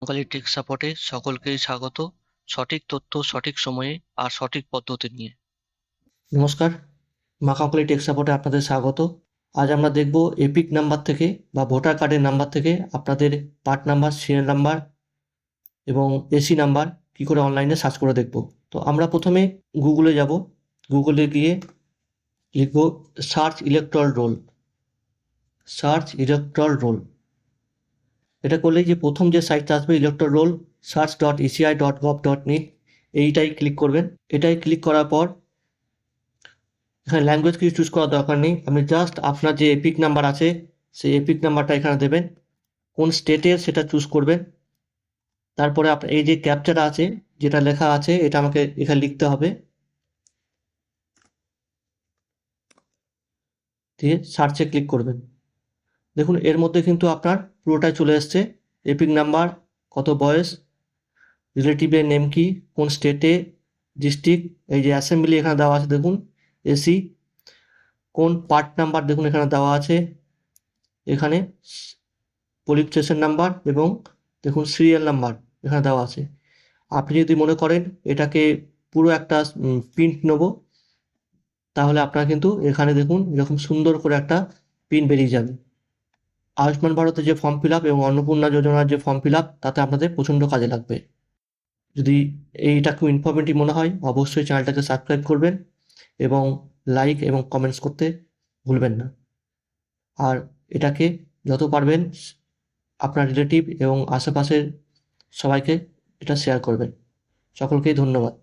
বাঙালি take সাপোর্টে সকলকেই স্বাগত। সঠিক তথ্য সঠিক সময়ে আর সঠিক পদ্ধতি নিয়ে। নমস্কার, মা কাকলি টেক সাপোর্টে আপনাদের স্বাগত। আজ আমরা দেখব এপিক নাম্বার থেকে বা ভোটার কার্ডের নাম্বার থেকে আপনাদের পার্ট নাম্বার, সিরিয়াল নাম্বার এবং এসি নাম্বার কী করে অনলাইনে সার্চ করে দেখব। তো আমরা প্রথমে গুগলে যাব। গুগলে গিয়ে লিখব search electoral roll. Search electoral roll এটা করলেই যে প্রথম যে সাইটটা আসবে ইলেকট্রাল রোল search.eci.gov.in, এইটাই ক্লিক করবেন। এটাই ক্লিক করার পর এখানে ল্যাঙ্গুয়েজ কিছু চুজ করার দরকার নেই, আপনি জাস্ট আপনার যে এপিক নাম্বার আছে সেই এপিক নাম্বারটা এখানে দেবেন, কোন স্টেটের সেটা চুজ করবেন। তারপরে আপনার এই যে ক্যাপচাটা আছে, যেটা লেখা আছে এটা আমাকে এখানে লিখতে হবে, দিয়ে সার্চে ক্লিক করবেন। দেখুন এর মধ্যে কিন্তু আপনার পুরোটাই চলে এসছে, এপিক নাম্বার, কত বয়স, রিলেটিভের নেম কি, কোন স্টেটে, ডিস্ট্রিক্ট, এই যে অ্যাসেম্বলি এখানে দেওয়া আছে দেখুন, এসি, কোন পার্ট নাম্বার দেখুন এখানে দেওয়া আছে, এখানে পোলিং স্টেশন নাম্বার এবং দেখুন সিরিয়াল নাম্বার এখানে দেওয়া আছে। আপনি যদি মনে করেন এটাকে পুরো একটা প্রিন্ট নেব, তাহলে আপনার কিন্তু এখানে দেখুন এরকম সুন্দর করে একটা প্রিন্ট বেরিয়ে যাবে। আয়ুষ্মান ভারতের যে ফর্ম ফিল আপ এবং অন্নপূর্ণা যোজনার যে ফর্ম ফিল আপ, তাতে আপনাদের প্রচণ্ড কাজে লাগবে। যদি এইটা খুব ইনফরমেটিভ মনে হয় অবশ্যই চ্যানেলটাকে সাবস্ক্রাইব করবেন এবং লাইক এবং কমেন্টস করতে ভুলবেন না। আর এটাকে যত পারবেন আপনার রিলেটিভ এবং আশেপাশের সবাইকে এটা শেয়ার করবেন। সকলকেই ধন্যবাদ।